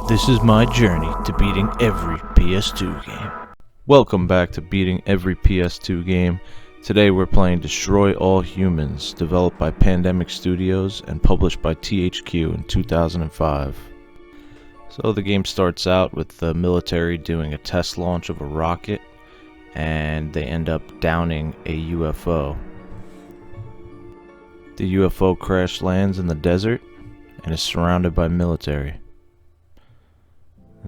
This is my journey to beating every PS2 game. Welcome back to beating every PS2 game. Today we're playing Destroy All Humans, developed by Pandemic Studios and published by THQ in 2005. So the game starts out with the military doing a test launch of a rocket, and they end up downing a UFO. The UFO crash lands in the desert and is surrounded by military.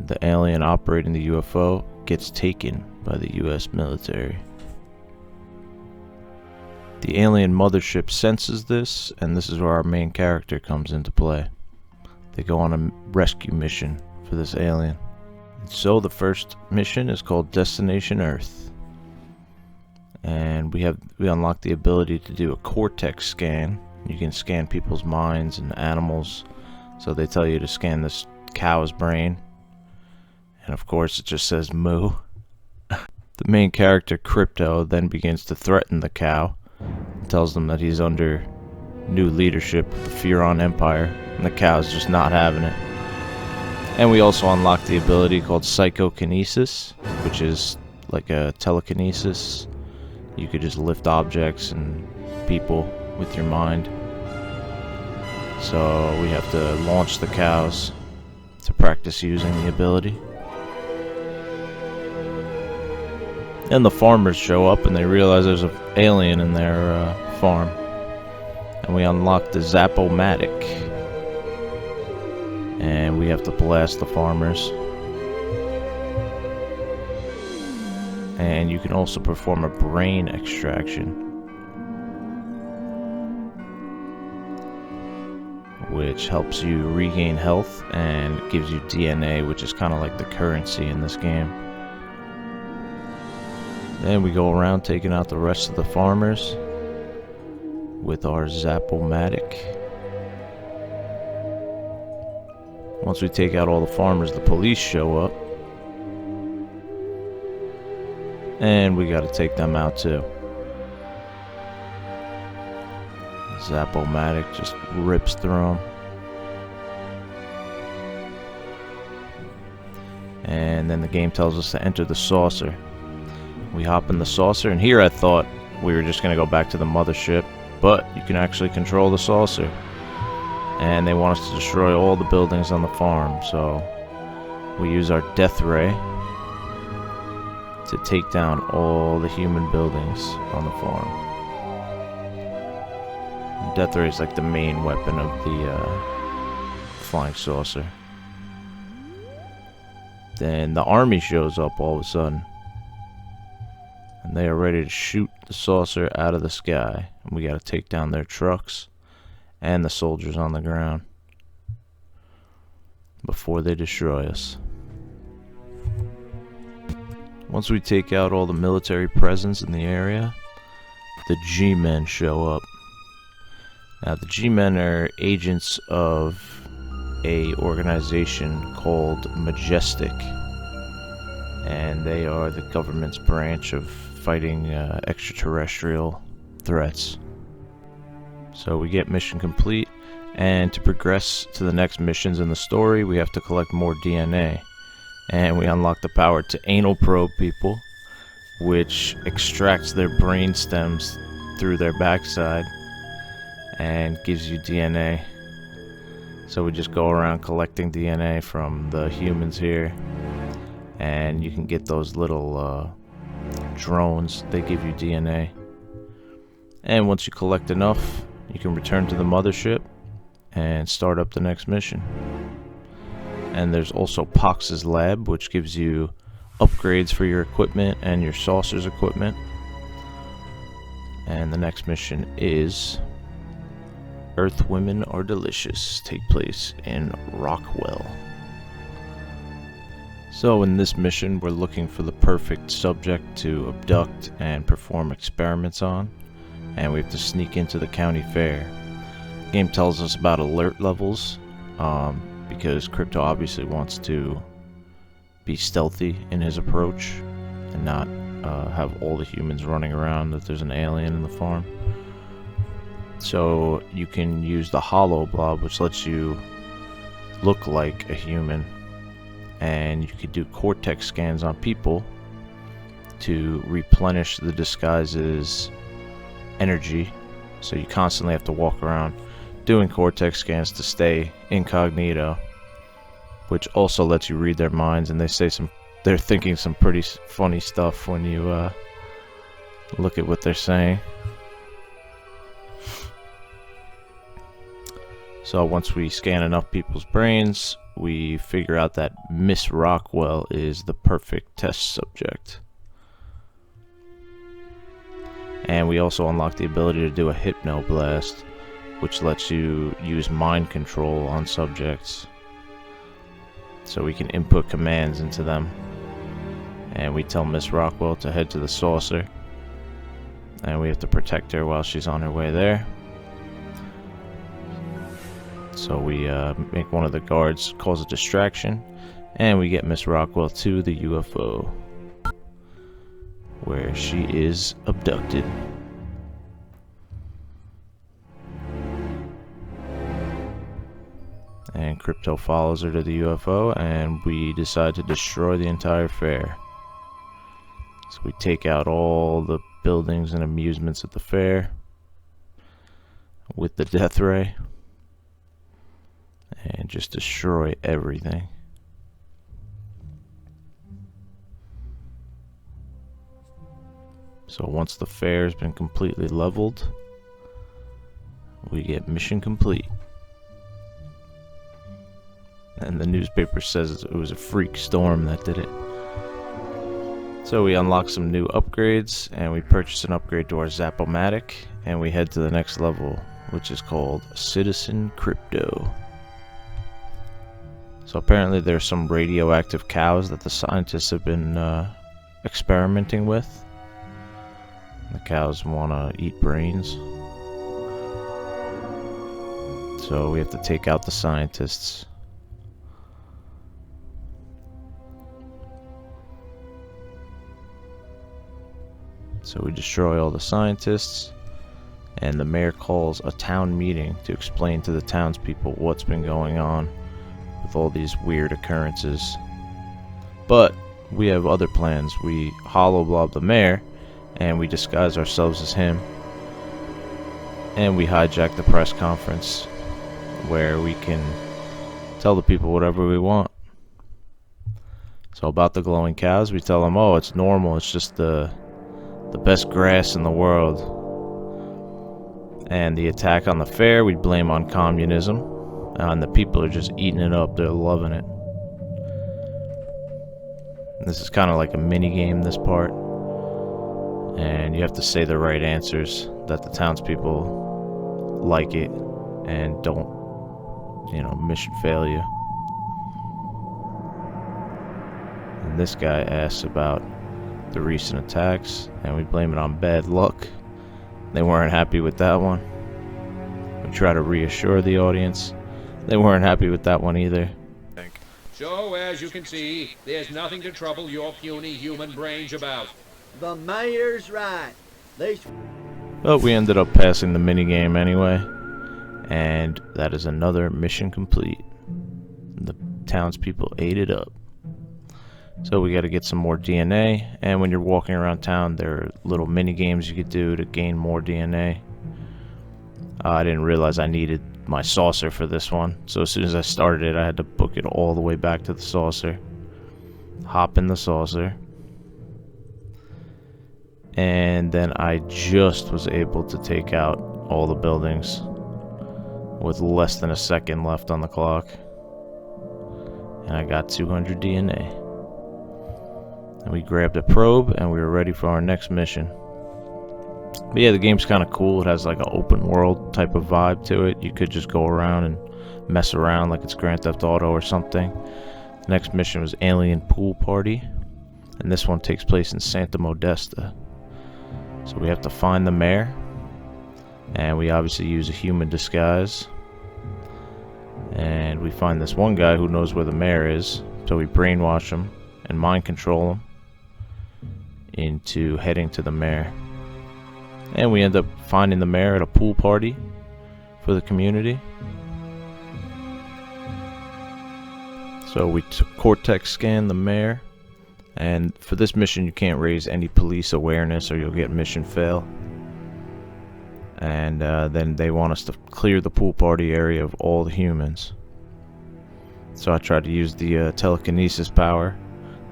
The alien operating the UFO gets taken by the US military. The alien mothership senses this, and this is where our main character comes into play. They go on a rescue mission for this alien. So the first mission is called Destination Earth. And we unlock the ability to do a cortex scan. You can scan people's minds and animals. So they tell you to scan this cow's brain. And of course it just says moo. The main character, Crypto, then begins to threaten the cow. Tells them that he's under new leadership of the Furon Empire, and the cow's just not having it. And we also unlock the ability called Psychokinesis, which is like a telekinesis. You could just lift objects and people with your mind. So we have to launch the cows to practice using the ability. And the farmers show up and they realize there's an alien in their farm. And we unlock the Zap-O-Matic. And we have to blast the farmers. And you can also perform a brain extraction, which helps you regain health and gives you DNA, which is kind of like the currency in this game. Then we go around taking out the rest of the farmers with our Zap-O-Matic. Once we take out all the farmers, the police show up. And we gotta take them out too. Zap-O-Matic just rips through them. And then the game tells us to enter the saucer. We hop in the saucer, and here I thought we were just going to go back to the mothership, but you can actually control the saucer. And they want us to destroy all the buildings on the farm, so we use our death ray to take down all the human buildings on the farm. Death ray is like the main weapon of the flying saucer. Then the army shows up all of a sudden. And they are ready to shoot the saucer out of the sky. And we gotta take down their trucks and the soldiers on the ground before they destroy us. Once we take out all the military presence in the area, the G-Men show up. Now the G-Men are agents of a organization called Majestic. And they are the government's branch of fighting extraterrestrial threats. So we get mission complete, and to progress to the next missions in the story, we have to collect more DNA. And we unlock the power to anal probe people, which extracts their brain stems through their backside and gives you DNA. So we just go around collecting DNA from the humans here. And you can get those little drones. They give you DNA. And once you collect enough, you can return to the mothership and start up the next mission. And there's also Pox's lab, which gives you upgrades for your equipment and your saucer's equipment. And the next mission is Earth Women Are Delicious. Take place in Rockwell. So in this mission, we're looking for the perfect subject to abduct and perform experiments on, and we have to sneak into the county fair. The game tells us about alert levels, because Crypto obviously wants to be stealthy in his approach and not have all the humans running around that there's an alien in the farm. So you can use the Hollow Blob, which lets you look like a human and you could do cortex scans on people to replenish the disguise's energy. So you constantly have to walk around doing cortex scans to stay incognito, which also lets you read their minds, and they're thinking some pretty funny stuff when you look at what they're saying. So once we scan enough people's brains, we figure out that Miss Rockwell is the perfect test subject. And we also unlock the ability to do a hypnoblast, which lets you use mind control on subjects. So we can input commands into them. And we tell Miss Rockwell to head to the saucer. And we have to protect her while she's on her way there. So we make one of the guards cause a distraction, and we get Miss Rockwell to the UFO, where she is abducted. And Crypto follows her to the UFO, and we decide to destroy the entire fair. So we take out all the buildings and amusements at the fair with the death ray, and just destroy everything. So once the fair has been completely leveled, we get mission complete. And the newspaper says it was a freak storm that did it. So we unlock some new upgrades, and we purchase an upgrade to our Zap-O-Matic, and we head to the next level, which is called Citizen Crypto. So apparently there's some radioactive cows that the scientists have been experimenting with. The cows want to eat brains. So we have to take out the scientists. So we destroy all the scientists, and the mayor calls a town meeting to explain to the townspeople what's been going on with all these weird occurrences. But we have other plans. We hollow blob the mayor, and we disguise ourselves as him, and we hijack the press conference where we can tell the people whatever we want. So about the glowing cows, we tell them, oh, it's normal, it's just the best grass in the world. And the attack on the fair, we blame on communism. And the people are just eating it up. They're loving it. And this is kind of like a mini game, this part. And you have to say the right answers that the townspeople like it and don't, mission fail you. And this guy asks about the recent attacks, and we blame it on bad luck. They weren't happy with that one. We try to reassure the audience. They weren't happy with that one either. So, as you can see, there's nothing to trouble your puny human brains about. The mayor's right. But we ended up passing the minigame anyway, and that is another mission complete. The townspeople ate it up. So we got to get some more DNA, and when you're walking around town, there are little mini games you could do to gain more DNA. I didn't realize I needed my saucer for this one, so as soon as I started it, I had to book it all the way back to the saucer. Hop in the saucer, and then I just was able to take out all the buildings with less than a second left on the clock, and I got 200 DNA. And we grabbed a probe, and we were ready for our next mission. But yeah, the game's kind of cool. It has like an open world type of vibe to it. You could just go around and mess around like it's Grand Theft Auto or something. The next mission was Alien Pool Party, and this one takes place in Santa Modesta. So we have to find the mayor, and we obviously use a human disguise. And we find this one guy who knows where the mayor is, so we brainwash him and mind control him into heading to the mayor. And we end up finding the mayor at a pool party for the community. So we cortex scan the mayor, and for this mission you can't raise any police awareness or you'll get mission fail. And then they want us to clear the pool party area of all the humans. So I tried to use the telekinesis power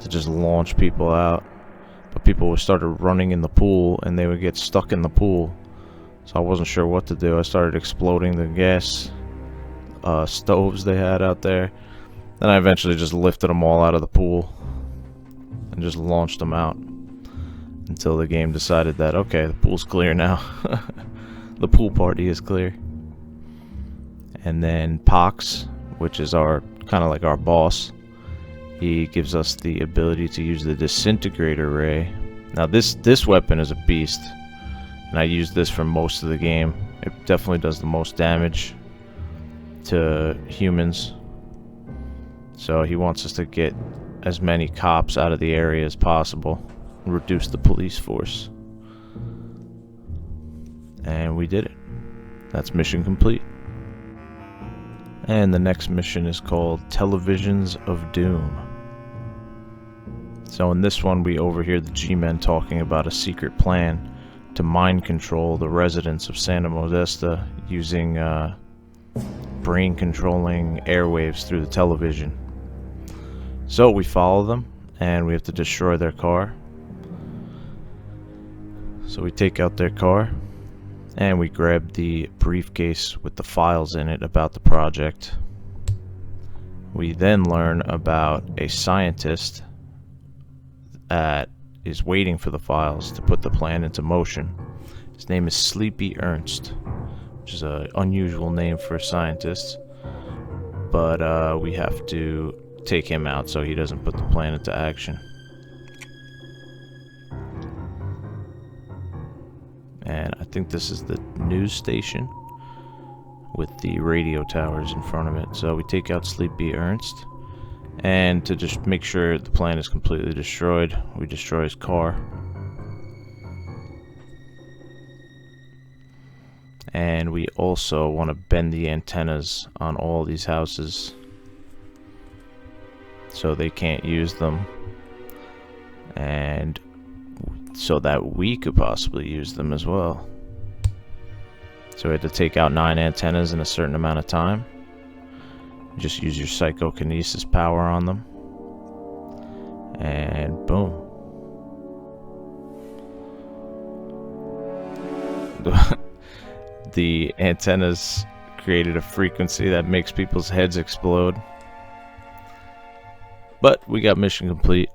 to just launch people out, but people started running in the pool and they would get stuck in the pool. So I wasn't sure what to do. I started exploding the gas stoves they had out there. Then I eventually just lifted them all out of the pool and just launched them out until the game decided that, okay, the pool's clear now. The pool party is clear. And then Pox, which is our kind of like our boss, he gives us the ability to use the disintegrator ray. Now this weapon is a beast, and I use this for most of the game. It definitely does the most damage to humans. So he wants us to get as many cops out of the area as possible and reduce the police force. And we did it. That's mission complete. And the next mission is called Televisions of Doom. So in this one we overhear the G-Men talking about a secret plan to mind control the residents of Santa Modesta using brain controlling airwaves through the television. So we follow them and we have to destroy their car. So we take out their car and we grab the briefcase with the files in it about the project. We then learn about a scientist that is waiting for the files to put the plan into motion. His name is Sleepy Ernst, which is an unusual name for a scientist, but we have to take him out so he doesn't put the plan into action. And I think this is the news station with the radio towers in front of it. So we take out Sleepy Ernst, and to just make sure the plan is completely destroyed, we destroy his car. And we also want to bend the antennas on all these houses so they can't use them, and so that we could possibly use them as well. So we had to take out 9 antennas in a certain amount of time. Just use your psychokinesis power on them, and boom. The antennas created a frequency that makes people's heads explode. But we got mission complete,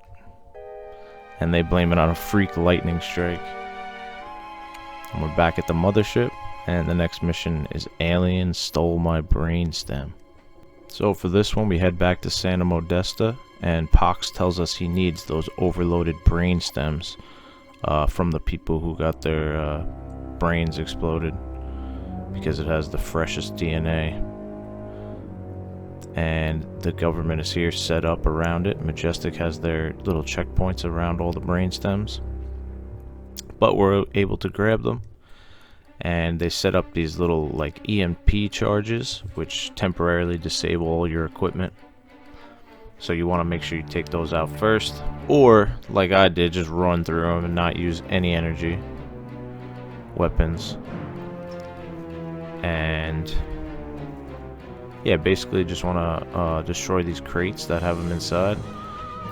and they blame it on a freak lightning strike. And we're back at the mothership, and the next mission is Alien Stole My Brainstem. So for this one we head back to Santa Modesta, and Pox tells us he needs those overloaded brain stems from the people who got their brains exploded, because it has the freshest DNA. And the government is here set up around it. Majestic has their little checkpoints around all the brain stems, but we're able to grab them, and they set up these little like EMP charges which temporarily disable all your equipment. So you want to make sure you take those out first, or like I did, just run through them and not use any energy weapons. And yeah, basically just want to destroy these crates that have them inside,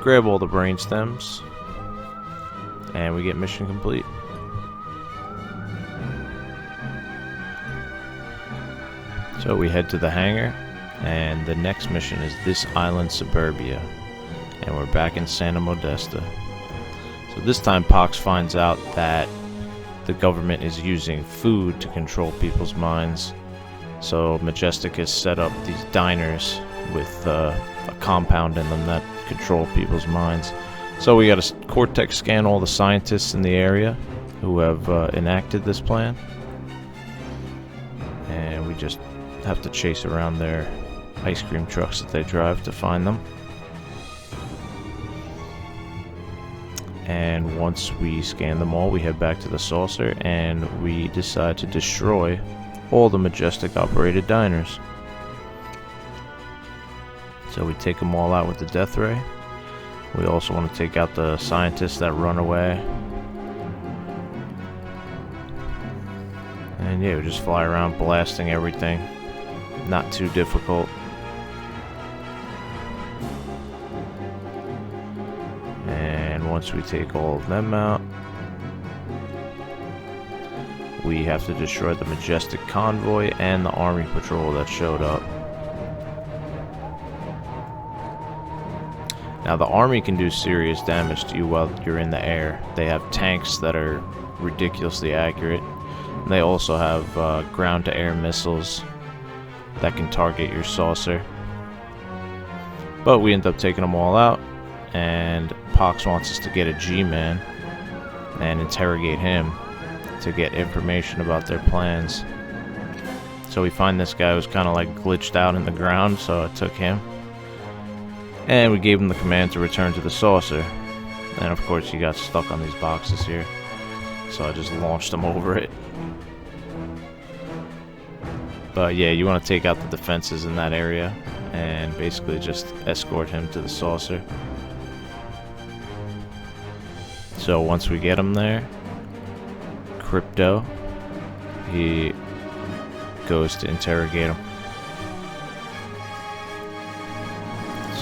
grab all the brain stems, and we get mission complete. So we head to the hangar, and the next mission is This Island Suburbia, and we're back in Santa Modesta. So this time Pox finds out that the government is using food to control people's minds. So Majestic has set up these diners with a compound in them that control people's minds. So we got to cortex scan all the scientists in the area who have enacted this plan, and we just have to chase around their ice cream trucks that they drive to find them. And once we scan them all, we head back to the saucer and we decide to destroy all the Majestic operated diners. So we take them all out with the death ray. We also want to take out the scientists that run away. And yeah, we just fly around blasting everything. Not too difficult. And once we take all of them out, we have to destroy the Majestic convoy and the army patrol that showed up. Now the army can do serious damage to you while you're in the air. They have tanks that are ridiculously accurate. And they also have ground-to-air missiles that can target your saucer. But we end up taking them all out, and Pox wants us to get a G-Man and interrogate him to get information about their plans. So we find this guy who's kind of like glitched out in the ground, so I took him. And we gave him the command to return to the saucer. And of course he got stuck on these boxes here, so I just launched him over it. But yeah, you want to take out the defenses in that area and basically just escort him to the saucer. So once we get him there, Crypto, he goes to interrogate him.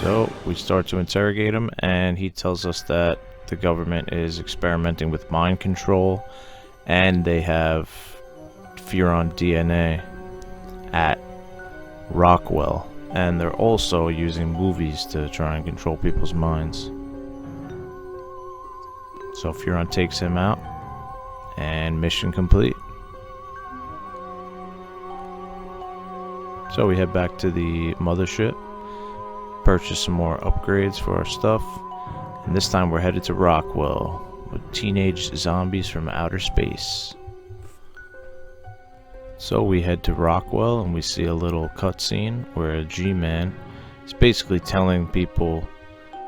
So we start to interrogate him, and he tells us that the government is experimenting with mind control, and they have Furon DNA at Rockwell, and they're also using movies to try and control people's minds. So Furon takes him out, and mission complete. So we head back to the mothership, purchase some more upgrades for our stuff, and this time we're headed to Rockwell with teenage zombies from outer space. So we head to Rockwell and we see a little cutscene where a G-Man is basically telling people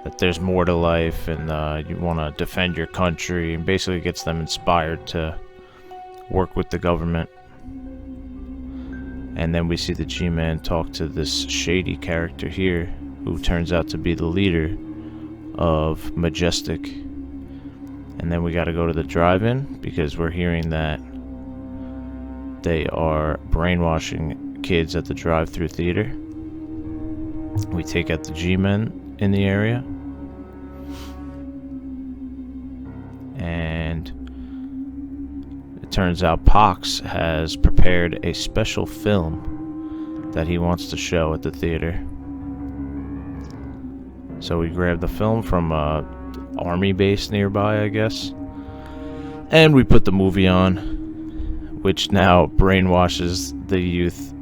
that there's more to life and you want to defend your country, and basically gets them inspired to work with the government. And then we see the G-Man talk to this shady character here, who turns out to be the leader of Majestic. And then we gotta go to the drive-in because we're hearing that they are brainwashing kids at the drive-thru theater. We take out the G-Men in the area, and it turns out Pox has prepared a special film that he wants to show at the theater. So we grab the film from a army base nearby, I guess, and we put the movie on, which now brainwashes the youth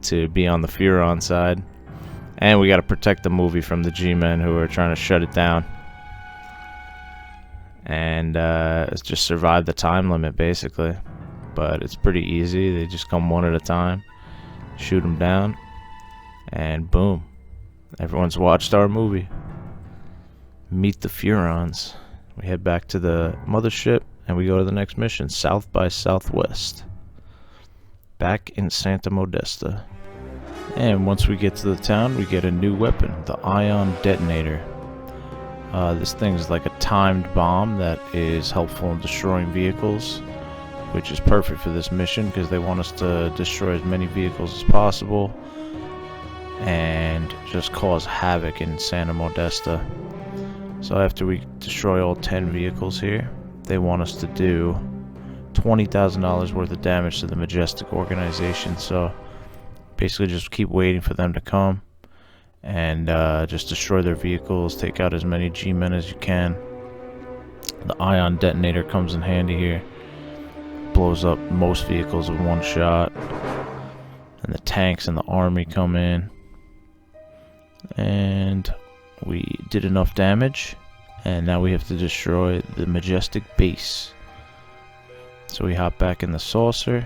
to be on the Furon side. And we gotta protect the movie from the G-Men who are trying to shut it down. And it's just survive the time limit, basically. But it's pretty easy. They just come one at a time, shoot them down, and boom. Everyone's watched our movie. Meet the Furons. We head back to the mothership, and we go to the next mission, South by Southwest. Back in Santa Modesta. And once we get to the town, we get a new weapon, the Ion Detonator. This thing is like a timed bomb that is helpful in destroying vehicles, which is perfect for this mission because they want us to destroy as many vehicles as possible and just cause havoc in Santa Modesta. So after we destroy all 10 vehicles here, they want us to do $20,000 worth of damage to the Majestic organization. So basically just keep waiting for them to come and just destroy their vehicles, take out as many G-Men as you can. The Ion Detonator comes in handy here. Blows up most vehicles with one shot. And the tanks and the army come in. And we did enough damage, and now we have to destroy the Majestic base. So we hop back in the saucer.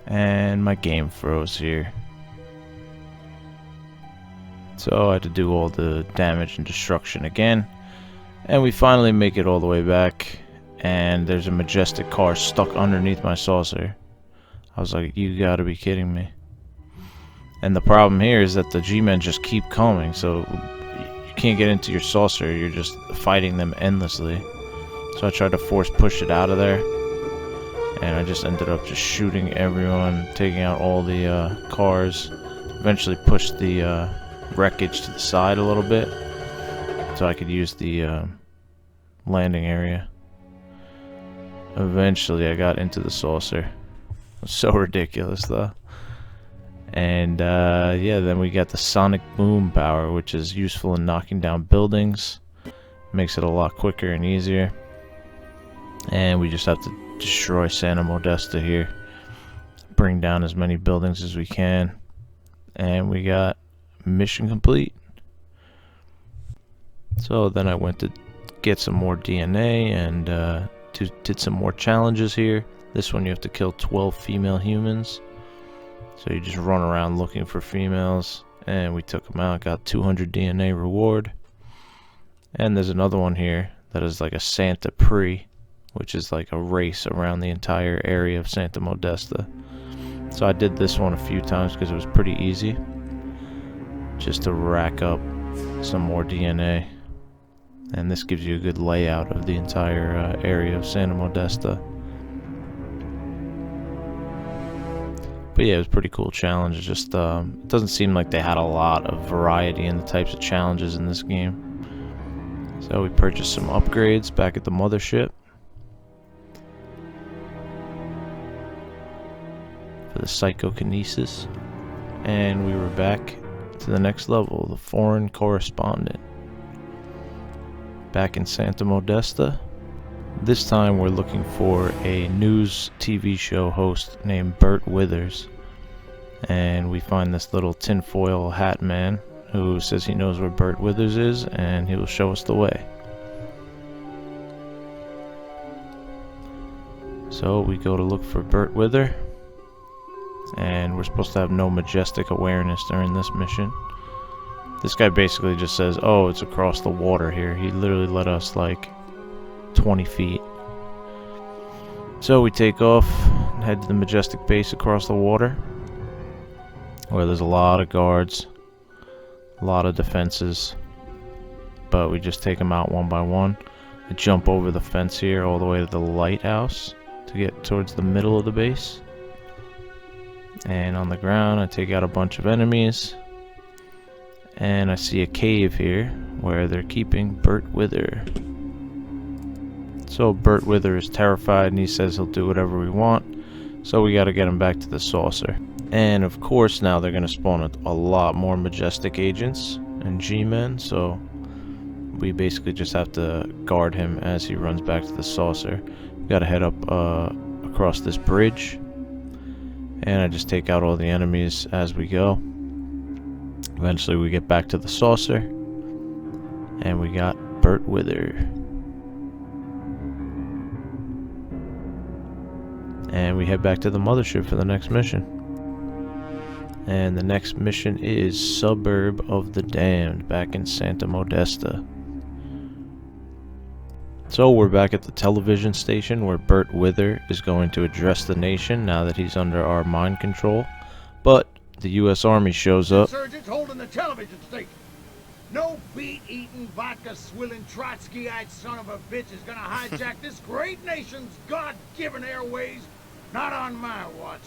And my game froze here. So I had to do all the damage and destruction again. And we finally make it all the way back. And there's a Majestic car stuck underneath my saucer. I was like, you gotta be kidding me. And the problem here is that the G-men just keep coming, so you can't get into your saucer, you're just fighting them endlessly. So I tried to force push it out of there, and I just ended up just shooting everyone, taking out all the cars. Eventually pushed the wreckage to the side a little bit, so I could use the landing area. Eventually I got into the saucer. It was so ridiculous though. And yeah, then we got the sonic boom power, which is useful in knocking down buildings. Makes it a lot quicker and easier. And we just have to destroy Santa Modesta here. Bring down as many buildings as we can. And we got mission complete. So then I went to get some more DNA and did some more challenges here. This one you have to kill 12 female humans. So you just run around looking for females, and we took them out, got 200 DNA reward. And there's another one here that is like a Santa Pre, which is like a race around the entire area of Santa Modesta. So I did this one a few times because it was pretty easy, just to rack up some more DNA. And this gives you a good layout of the entire area of Santa Modesta. But yeah, it was a pretty cool challenge. It just it doesn't seem like they had a lot of variety in the types of challenges in this game. So we purchased some upgrades back at the mothership for the psychokinesis. And we were back to the next level, the foreign correspondent. Back in Santa Modesta. This time we're looking for a news TV show host named Bert Withers. And we find this little tinfoil hat man who says he knows where Bert Withers is and he will show us the way. So we go to look for Bert Wither. And we're supposed to have no majestic awareness during this mission. This guy basically just says, oh, it's across the water here. He literally let us like 20 feet. So we take off and head to the majestic base across the water, where there's a lot of guards, a lot of defenses, but we just take them out one by one. I jump over the fence here all the way to the lighthouse to get towards the middle of the base. And on the ground I take out a bunch of enemies, and I see a cave here where they're keeping Bert Wither. So Bert Wither is terrified and he says he'll do whatever we want, so we gotta get him back to the saucer. And of course now they're gonna spawn a lot more majestic agents and G-men, so we basically just have to guard him as he runs back to the saucer. We gotta head up across this bridge, and I just take out all the enemies as we go. Eventually we get back to the saucer, and we got Bert Wither. And we head back to the mothership for the next mission. And the next mission is Suburb of the Damned, back in Santa Modesta. So we're back at the television station where Bert Wither is going to address the nation now that he's under our mind control. But the U.S. Army shows up. Insurgents holding the television station. No beet-eating, vodka-swilling, Trotsky-eyed son of a bitch is gonna hijack this great nation's God-given airways. Not on my watch.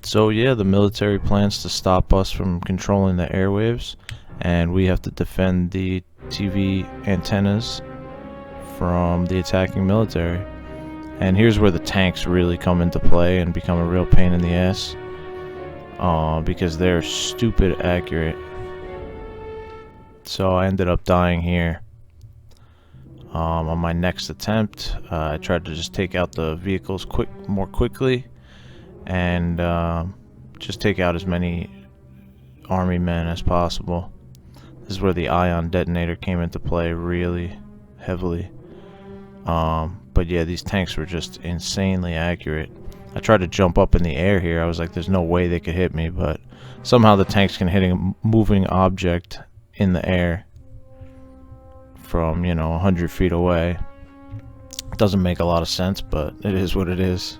So yeah, the military plans to stop us from controlling the airwaves, and we have to defend the TV antennas from the attacking military. And here's where the tanks really come into play and become a real pain in the ass, because they're stupid accurate. So I ended up dying here. On my next attempt, I tried to just take out the vehicles more quickly, and just take out as many army men as possible. This is where the ion detonator came into play really heavily. But yeah, these tanks were just insanely accurate. I tried to jump up in the air here. I was like, there's no way they could hit me, but somehow the tanks can hit a moving object in the air from, 100 feet away. Doesn't make a lot of sense, but it is what it is.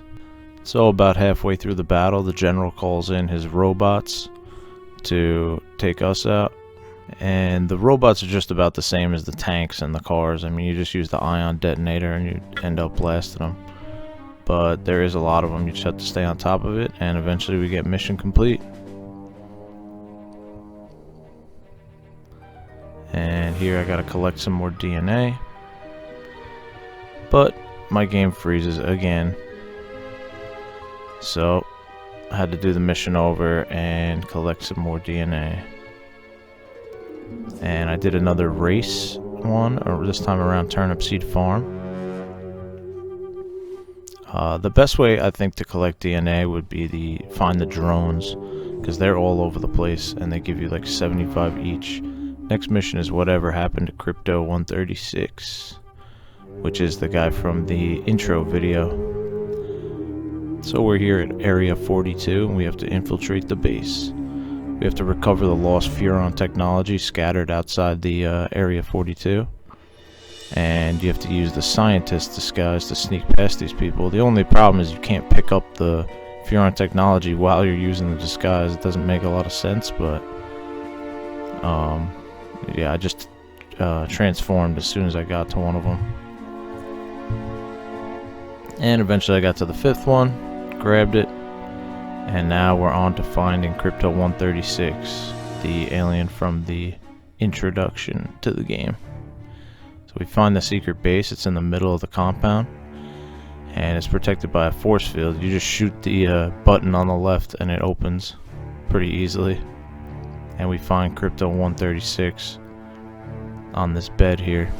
So about halfway through the battle, the general calls in his robots to take us out. And the robots are just about the same as the tanks and the cars. I mean, you just use the ion detonator and you end up blasting them. But there is a lot of them. You just have to stay on top of it, and eventually we get mission complete. And here I gotta collect some more DNA. But my game freezes again. So I had to do the mission over and collect some more DNA. And I did another race one, or this time around Turnip Seed Farm. The best way I think to collect DNA would be find the drones, because they're all over the place and they give you like 75 each. Next mission is whatever happened to Crypto 136, which is the guy from the intro video. So we're here at Area 42 and we have to infiltrate the base. We have to recover the lost Furon technology scattered outside the Area 42. And you have to use the scientist disguise to sneak past these people. The only problem is you can't pick up the Furon technology while you're using the disguise. It doesn't make a lot of sense, but yeah, I just transformed as soon as I got to one of them. And eventually I got to the 5th one, grabbed it, and now we're on to finding Crypto 136, the alien from the introduction to the game. So we find the secret base. It's in the middle of the compound, and it's protected by a force field. You just shoot the button on the left and it opens pretty easily. And we find Crypto 136 on this bed here.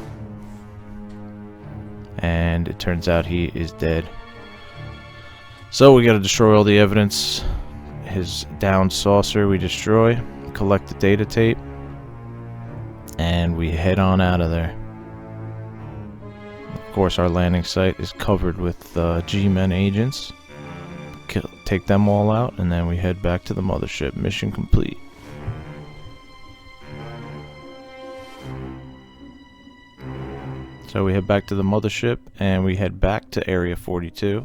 And it turns out he is dead. So we gotta destroy all the evidence. His downed saucer we destroy, collect the data tape, and we head on out of there. Of course, our landing site is covered with G-Men agents. Take them all out, and then we head back to the mothership. Mission complete. So we head back to the mothership, and we head back to Area 42.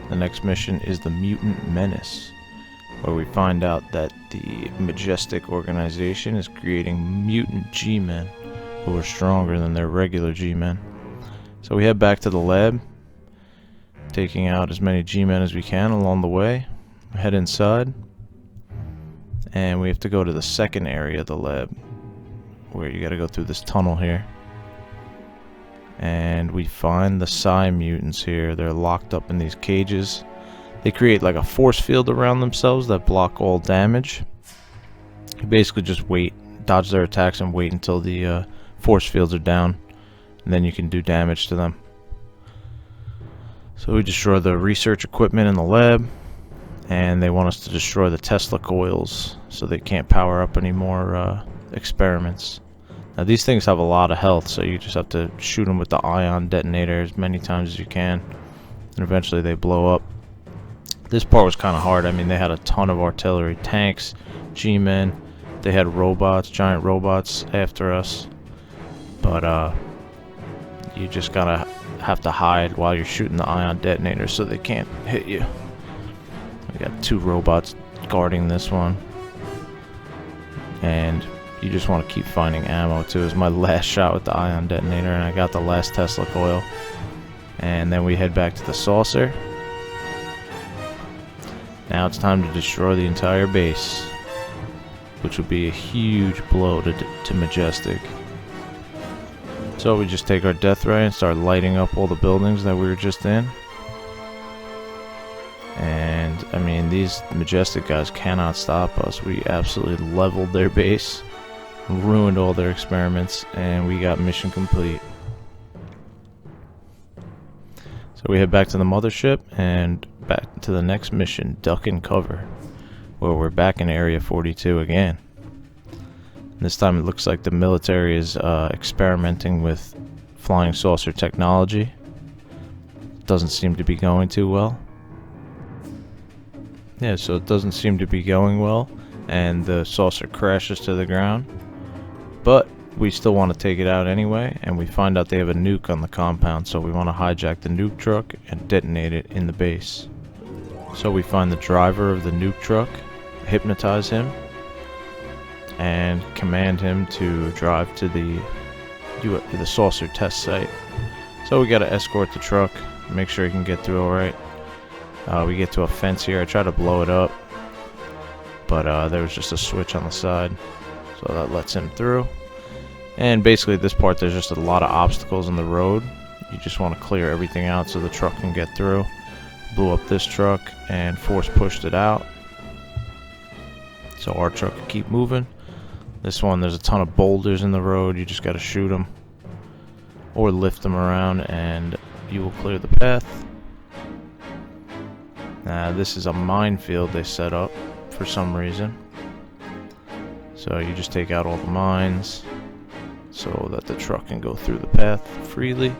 The next mission is the Mutant Menace, where we find out that the Majestic organization is creating mutant G-Men who are stronger than their regular G-Men. So we head back to the lab, taking out as many G-Men as we can along the way. Head inside, and we have to go to the second area of the lab, where you gotta go through this tunnel here. And we find the Psi mutants here. They're locked up in these cages. They create like a force field around themselves that block all damage. You basically just wait, dodge their attacks and wait until the force fields are down, and then you can do damage to them. So we destroy the research equipment in the lab, and they want us to destroy the Tesla coils so they can't power up any more experiments. Now these things have a lot of health, so you just have to shoot them with the ion detonator as many times as you can, and eventually they blow up. This part was kind of hard. I mean, they had a ton of artillery, tanks, G-Men, they had robots, giant robots after us, but you just gotta have to hide while you're shooting the ion detonator so they can't hit you. We got 2 robots guarding this one, and you just want to keep finding ammo too. It was my last shot with the ion detonator, and I got the last Tesla coil. And then we head back to the saucer. Now it's time to destroy the entire base, which would be a huge blow to Majestic. So we just take our death ray and start lighting up all the buildings that we were just in. And I mean, these Majestic guys cannot stop us. We absolutely leveled their base, ruined all their experiments, and we got mission complete. So we head back to the mothership and back to the next mission, Duck and Cover, where we're back in Area 42 again. This time it looks like the military is experimenting with flying saucer technology. Doesn't seem to be going too well. Yeah, so it doesn't seem to be going well, and the saucer crashes to the ground. But we still want to take it out anyway, and we find out they have a nuke on the compound, so we want to hijack the nuke truck and detonate it in the base. So we find the driver of the nuke truck, hypnotize him, and command him to drive to the saucer test site. So we gotta escort the truck, make sure he can get through alright. We get to a fence here. I try to blow it up, but there was just a switch on the side, so that lets him through. And basically at this part there's just a lot of obstacles in the road. You just want to clear everything out so the truck can get through. Blew up this truck and force pushed it out, so our truck can keep moving. This one, there's a ton of boulders in the road. You just got to shoot them or lift them around and you will clear the path. This is a minefield they set up for some reason, so you just take out all the mines so that the truck can go through the path freely.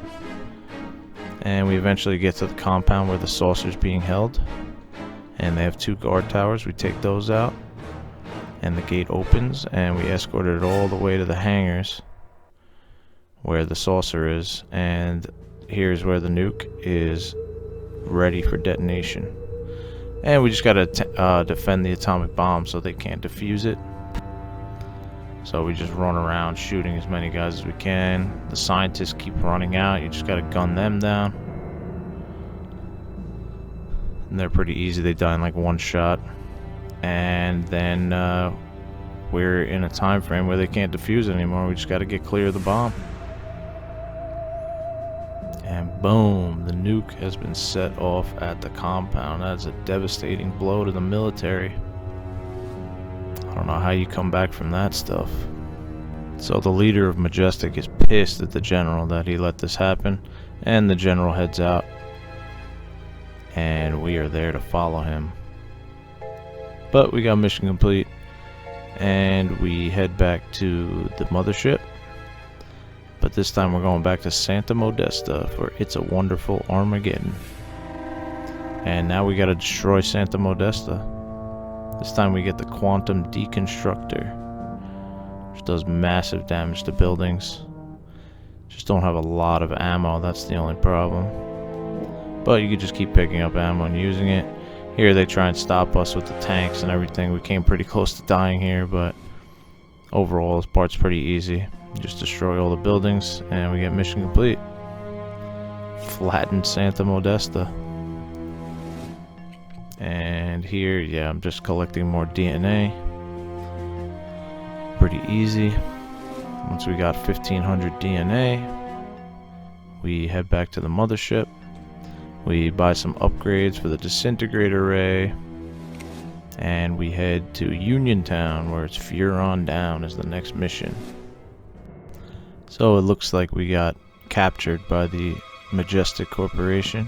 And we eventually get to the compound where the saucer's being held, and they have 2 guard towers. We take those out and the gate opens, and we escorted it all the way to the hangars where the saucer is, and here's where the nuke is ready for detonation. And we just gotta defend the atomic bomb so they can't defuse it. So we just run around shooting as many guys as we can. The scientists keep running out. You just gotta gun them down. And they're pretty easy. They die in like 1 shot. And then we're in a time frame where they can't defuse it anymore. We just gotta get clear of the bomb. And boom, the nuke has been set off at the compound. That's a devastating blow to the military. I don't know how you come back from that stuff. So the leader of Majestic is pissed at the general that he let this happen, and the general heads out, and we are there to follow him. But we got mission complete, and we head back to the mothership. But this time we're going back to Santa Modesta for It's a Wonderful Armageddon. And now we gotta destroy Santa Modesta. This time we get the Quantum Deconstructor, which does massive damage to buildings. Just don't have a lot of ammo, that's the only problem. But you can just keep picking up ammo and using it. Here they try and stop us with the tanks and everything. We came pretty close to dying here, but overall this part's pretty easy. You just destroy all the buildings and we get mission complete. Flattened Santa Modesta. And here, yeah, I'm just collecting more DNA. Pretty easy. Once we got 1500 DNA, we head back to the mothership. We buy some upgrades for the disintegrator ray, and we head to Uniontown, where it's Furon Down is the next mission. So it looks like we got captured by the Majestic Corporation,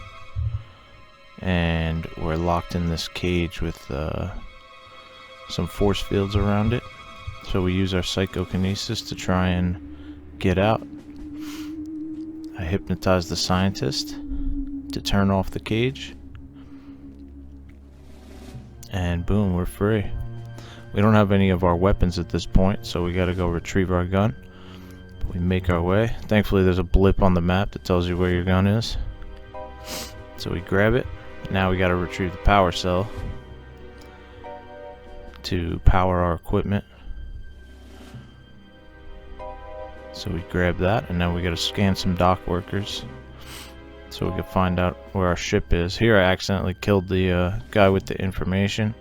and we're locked in this cage with some force fields around it. So we use our psychokinesis to try and get out. I hypnotize the scientist to turn off the cage, and boom, we're free. We don't have any of our weapons at this point, so we gotta go retrieve our gun. We make our way. Thankfully there's a blip on the map that tells you where your gun is, so we grab it. Now we gotta retrieve the power cell to power our equipment. So we grab that, and now we gotta scan some dock workers so we can find out where our ship is. Here I accidentally killed the guy with the information,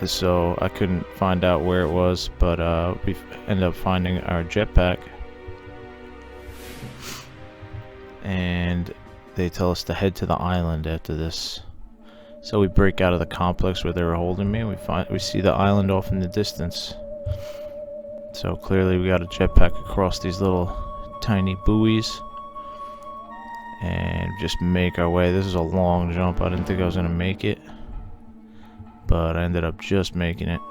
so I couldn't find out where it was, but we ended up finding our jetpack, and they tell us to head to the island after this. So we break out of the complex where they were holding me, and we see the island off in the distance. So clearly we got a jetpack across these little tiny buoys and just make our way. This is a long jump. I didn't think I was going to make it, but I ended up just making it,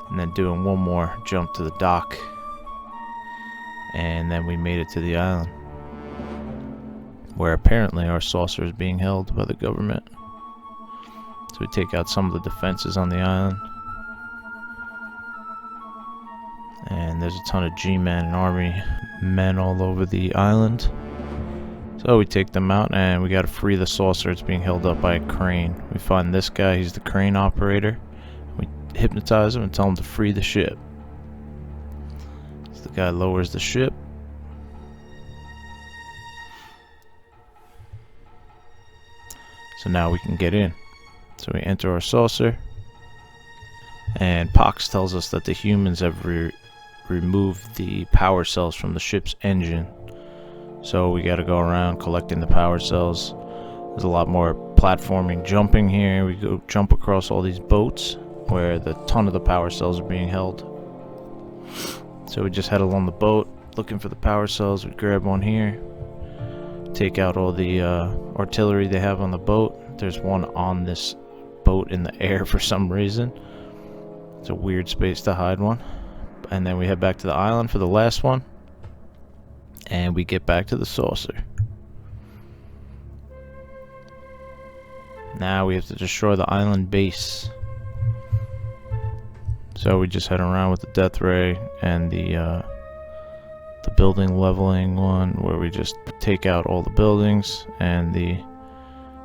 and then doing one more jump to the dock, and then we made it to the island, where apparently our saucer is being held by the government. So we take out some of the defenses on the island, and there's a ton of G-men and army men all over the island. So we take them out and we gotta free the saucer. It's being held up by a crane. We find this guy, he's the crane operator. We hypnotize him and tell him to free the ship. So the guy lowers the ship. So now we can get in. So we enter our saucer. And Pox tells us that the humans have removed the power cells from the ship's engine. So we gotta go around collecting the power cells. There's a lot more platforming, jumping here. We go jump across all these boats where the ton of the power cells are being held. So we just head along the boat looking for the power cells. We grab one here, take out all the artillery they have on the boat. There's one on this boat in the air for some reason. It's a weird space to hide one. And then we head back to the island for the last one. And we get back to the saucer. Now we have to destroy the island base. So we just head around with the death ray and the building leveling one, where we just take out all the buildings and the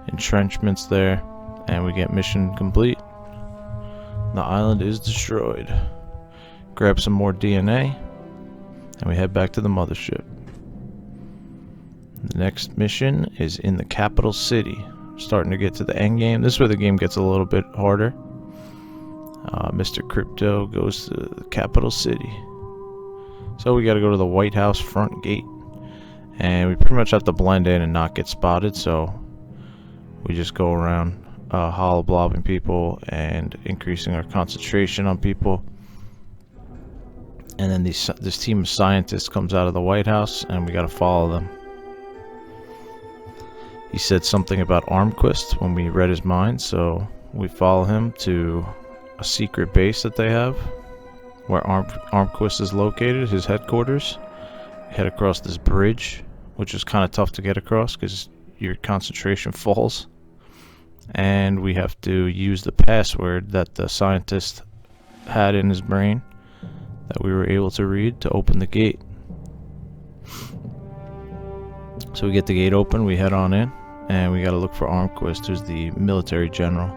entrenchments there, and we get mission complete. The island is destroyed. Grab some more DNA, and we head back to the mothership. The next mission is in the capital city. Starting to get to the end game. This is where the game gets a little bit harder. Mr. Crypto goes to the capital city. So we gotta go to the White House front gate. And we pretty much have to blend in and not get spotted. So we just go around holoblobbing people and increasing our concentration on people. And then this team of scientists comes out of the White House and we gotta follow them. He said something about Armquist when we read his mind, so we follow him to a secret base that they have where Armquist is located, his headquarters. We head across this bridge, which is kind of tough to get across because your concentration falls. And we have to use the password that the scientist had in his brain that we were able to read to open the gate. So we get the gate open, we head on in, and we gotta look for Armquist, who's the military general.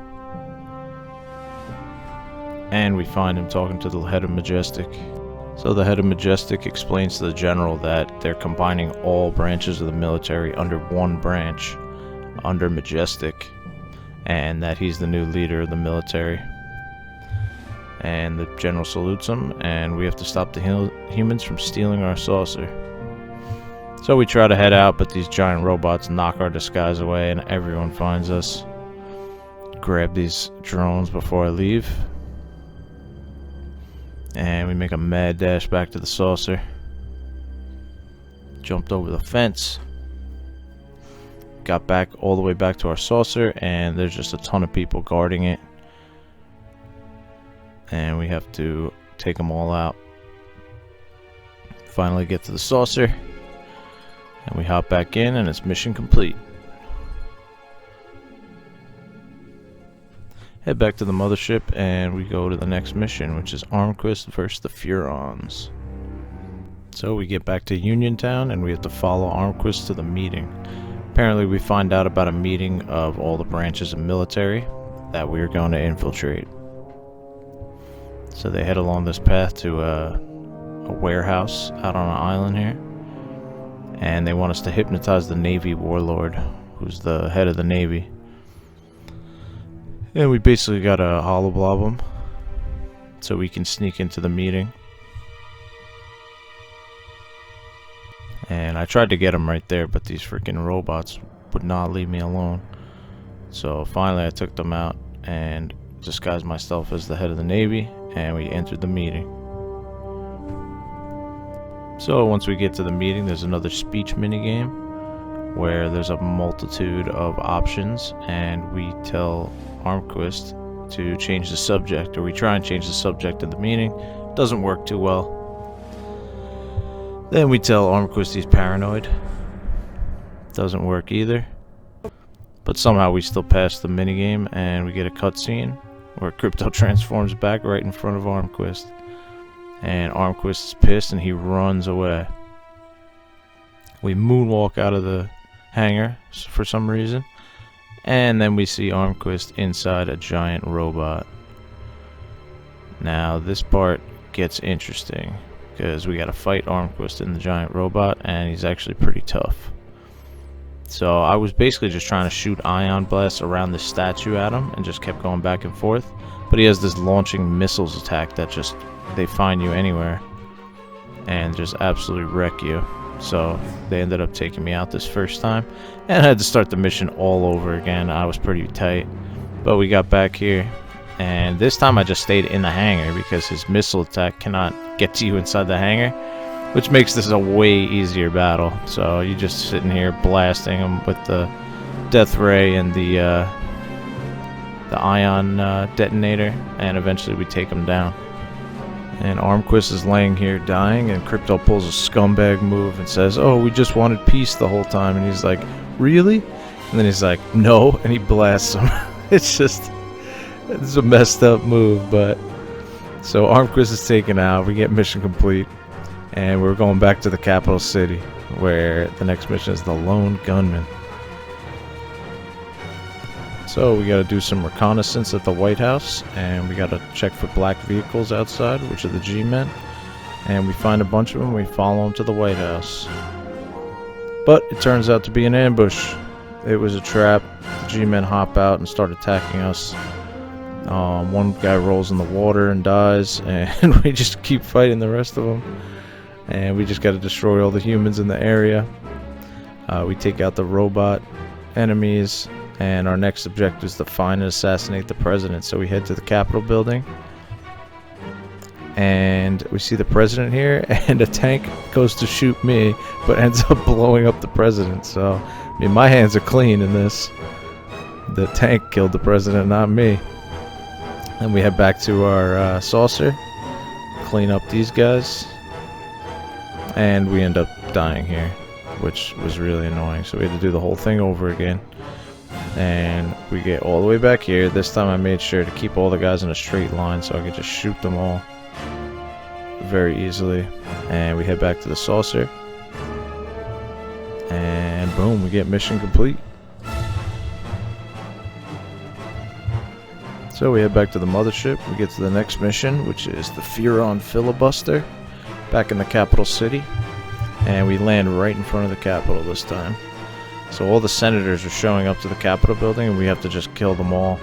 And we find him talking to the head of Majestic. So the head of Majestic explains to the general that they're combining all branches of the military under one branch, under Majestic, and that he's the new leader of the military. And the general salutes him, and we have to stop the humans from stealing our saucer. So we try to head out, but these giant robots knock our disguise away and everyone finds us. Grab these drones before I leave. And we make a mad dash back to the saucer. Jumped over the fence. Got back all the way back to our saucer, and there's just a ton of people guarding it. And we have to take them all out. Finally get to the saucer. And we hop back in, and it's mission complete. Head back to the mothership, and we go to the next mission, which is Armquist versus the Furons. So we get back to Uniontown, and we have to follow Armquist to the meeting. Apparently we find out about a meeting of all the branches of military that we're going to infiltrate. So they head along this path to a warehouse out on an island here. And they want us to hypnotize the Navy warlord, who's the head of the Navy. And we basically gotta holoblob him so we can sneak into the meeting. And I tried to get him right there, but these freaking robots would not leave me alone. So finally I took them out and disguised myself as the head of the Navy, and we entered the meeting. So once we get to the meeting, there's another speech minigame where there's a multitude of options, and we tell Armquist to change the subject, or we try and change the subject of the meeting. Doesn't work too well. Then we tell Armquist he's paranoid. Doesn't work either. But somehow we still pass the minigame, and we get a cutscene where Crypto transforms back right in front of Armquist. And Armquist is pissed and he runs away. We moonwalk out of the hangar for some reason. And then we see Armquist inside a giant robot. Now this part gets interesting because we gotta fight Armquist in the giant robot, and he's actually pretty tough. So I was basically just trying to shoot ion blasts around this statue at him and just kept going back and forth. But he has this launching missiles attack that just, they find you anywhere and just absolutely wreck you. So they ended up taking me out this first time, and I had to start the mission all over again. I was pretty tight, but we got back here, and this time I just stayed in the hangar because his missile attack cannot get to you inside the hangar, which makes this a way easier battle. So you're just sitting here blasting him with the death ray and the ion detonator, and eventually we take him down. And Armquist is laying here dying, and Crypto pulls a scumbag move and says, "Oh, we just wanted peace the whole time." And he's like, "Really?" And then he's like, "No," and he blasts him. It's a messed up move, but so Armquist is taken out. We get mission complete, and we're going back to the capital city, where the next mission is the Lone Gunman. So we gotta do some reconnaissance at the White House, and we gotta check for black vehicles outside, which are the G-Men. And we find a bunch of them, we follow them to the White House. But it turns out to be an ambush. It was a trap. The G-Men hop out and start attacking us. One guy rolls in the water and dies, and we just keep fighting the rest of them. And we just gotta destroy all the humans in the area. We take out the robot enemies. And our next objective is to find and assassinate the president. So we head to the Capitol building, and we see the president here, and a tank goes to shoot me, but ends up blowing up the president. So, I mean, my hands are clean in this. The tank killed the president, not me. Then we head back to our saucer, clean up these guys, and we end up dying here, which was really annoying. So we had to do the whole thing over again. And we get all the way back here. This time I made sure to keep all the guys in a straight line so I could just shoot them all very easily. And we head back to the saucer, and boom, we get mission complete. So we head back to the mothership. We get to the next mission, which is the Furon filibuster back in the capital city, and we land right in front of the Capitol this time. So all the senators are showing up to the Capitol building, and we have to just kill them all.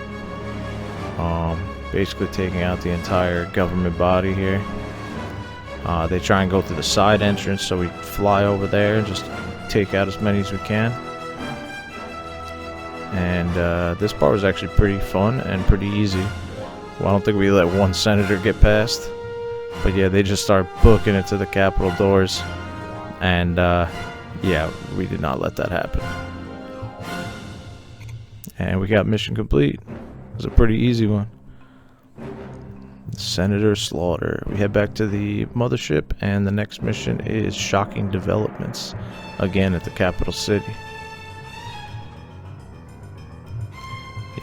Basically taking out the entire government body here. They try and go through the side entrance, so we fly over there and just take out as many as we can. And this part was actually pretty fun and pretty easy. Well, I don't think we let one senator get past. But yeah, they just start booking it to the Capitol doors. And yeah, we did not let that happen. And we got mission complete. It was a pretty easy one. Senator Slaughter. We head back to the mothership, and the next mission is shocking developments. Again at the capital city.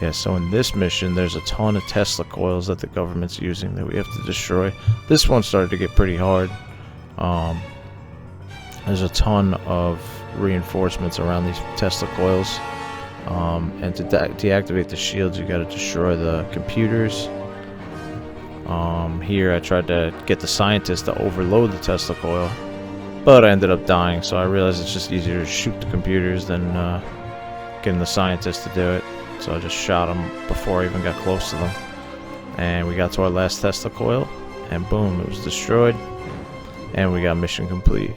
Yeah, so in this mission, there's a ton of Tesla coils that the government's using that we have to destroy. This one started to get pretty hard. There's a ton of reinforcements around these Tesla coils. And to deactivate the shields, you gotta destroy the computers. Here I tried to get the scientists to overload the Tesla coil, but I ended up dying, so I realized it's just easier to shoot the computers than getting the scientists to do it. So I just shot them before I even got close to them. And we got to our last Tesla coil, and boom, it was destroyed. And we got mission complete.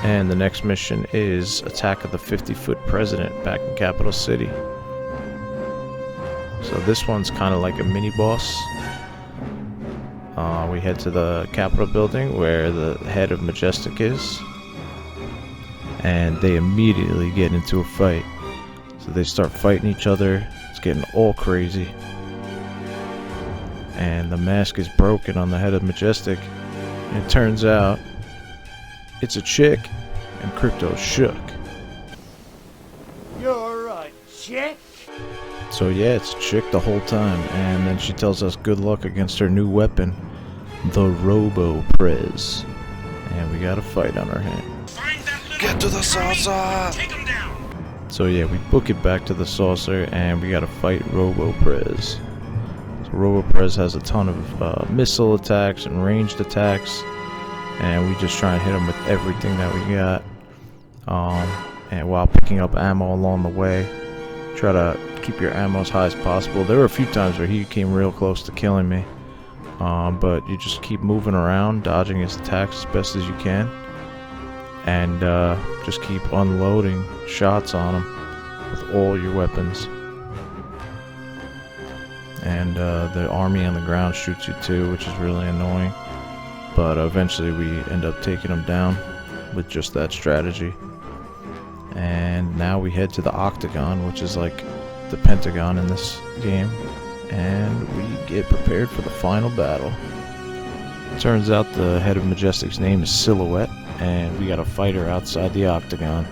And the next mission is Attack of the 50-Foot President back in Capital City. So this one's kind of like a mini-boss. We head to the Capitol building where the head of Majestic is. And they immediately get into a fight. So they start fighting each other. It's getting all crazy. And the mask is broken on the head of Majestic. And it turns out it's a chick, and Crypto's shook. You're right, chick. So yeah, it's a chick the whole time, and then she tells us good luck against her new weapon, the Robo-Prez. And we got a fight on our hands. Get to the saucer! Take him down! So yeah, we book it back to the saucer, and we gotta fight Robo-Prez. So Robo-Prez has a ton of missile attacks and ranged attacks, and we just try and hit him with everything that we got. And while picking up ammo along the way, try to keep your ammo as high as possible. There were a few times where he came real close to killing me, but you just keep moving around, dodging his attacks as best as you can, and just keep unloading shots on him with all your weapons. And the army on the ground shoots you too, which is really annoying, but eventually we end up taking him down with just that strategy. And now we head to the Octagon, which is like the Pentagon in this game, and we get prepared for the final battle. Turns out the head of Majestic's name is Silhouette, and we got to fight her outside the Octagon.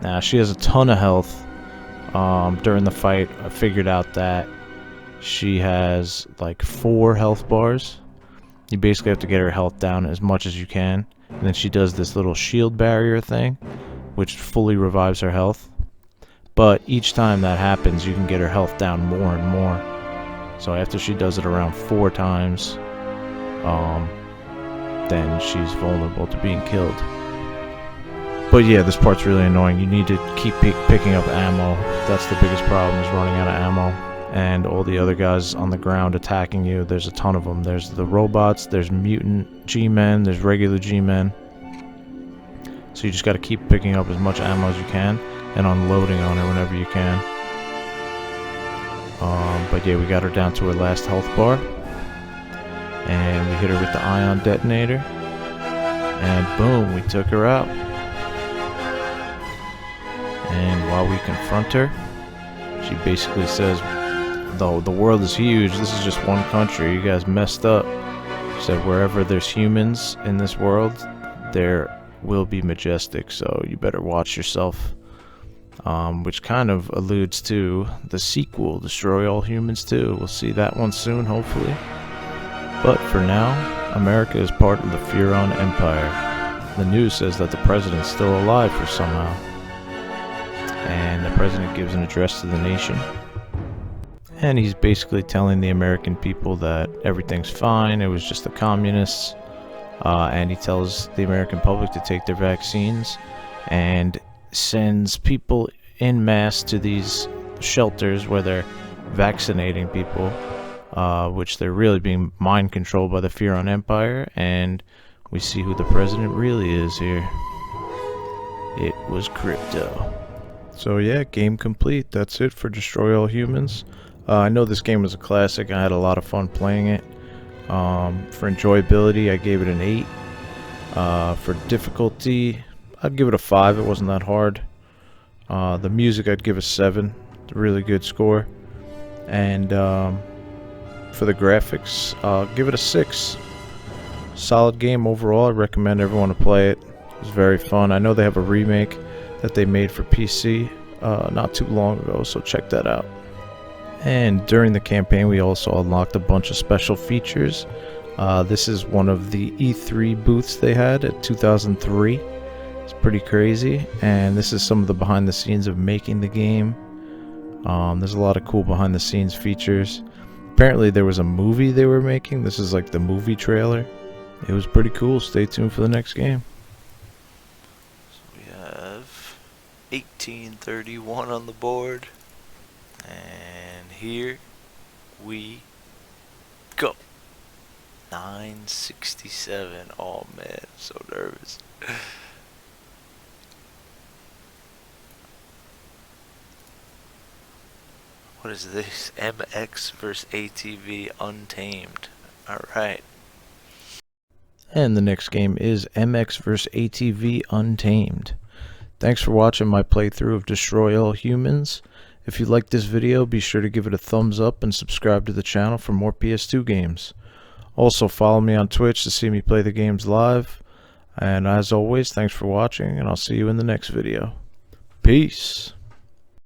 Now, she has a ton of health. During the fight, I figured out that she has like 4 health bars. You basically have to get her health down as much as you can, and then she does this little shield barrier thing, which fully revives her health. But each time that happens, you can get her health down more and more. So after she does it around 4 times, then she's vulnerable to being killed. But yeah, this part's really annoying. You need to keep picking up ammo. That's the biggest problem, is running out of ammo. And all the other guys on the ground attacking you, there's a ton of them. There's the robots, there's mutant G-men, there's regular G-men. So you just got to keep picking up as much ammo as you can and unloading on her whenever you can. But yeah, we got her down to her last health bar, and we hit her with the ion detonator, and boom, we took her out. And while we confront her, she basically says, though the world is huge, this is just one country, you guys messed up. She said, wherever there's humans in this world, there will be Majestic, so you better watch yourself. Which kind of alludes to the sequel, Destroy All Humans 2. We'll see that one soon, hopefully. But for now, America is part of the Furon Empire. The news says that the president's still alive for somehow. And the president gives an address to the nation. And he's basically telling the American people that everything's fine, it was just the communists. And he tells the American public to take their vaccines, and sends people en masse to these shelters where they're vaccinating people, which they're really being mind controlled by the Furon Empire. And we see who the president really is here. It was Crypto. So yeah, game complete. That's it for Destroy All Humans. I know this game was a classic. I had a lot of fun playing it. For enjoyability, I gave it an 8. For difficulty, I'd give it a 5. It wasn't that hard. The music, I'd give a 7. It's a really good score. And for the graphics, I'll give it a 6. Solid game overall. I recommend everyone to play it. It was very fun. I know they have a remake that they made for PC not too long ago, so check that out. And during the campaign, we also unlocked a bunch of special features. This is one of the E3 booths they had at 2003. It's pretty crazy, and this is some of the behind the scenes of making the game. There's a lot of cool behind the scenes features. Apparently there was a movie they were making. This is like the movie trailer. It was pretty cool. Stay tuned for the next game. So we have 1831 on the board, and here we go. 967. Oh man, I'm so nervous. What is this? MX vs ATV Untamed. Alright. And the next game is MX vs ATV Untamed. Thanks for watching my playthrough of Destroy All Humans. If you liked this video, be sure to give it a thumbs up and subscribe to the channel for more PS2 games. Also follow me on Twitch to see me play the games live. And as always, thanks for watching, and I'll see you in the next video. Peace!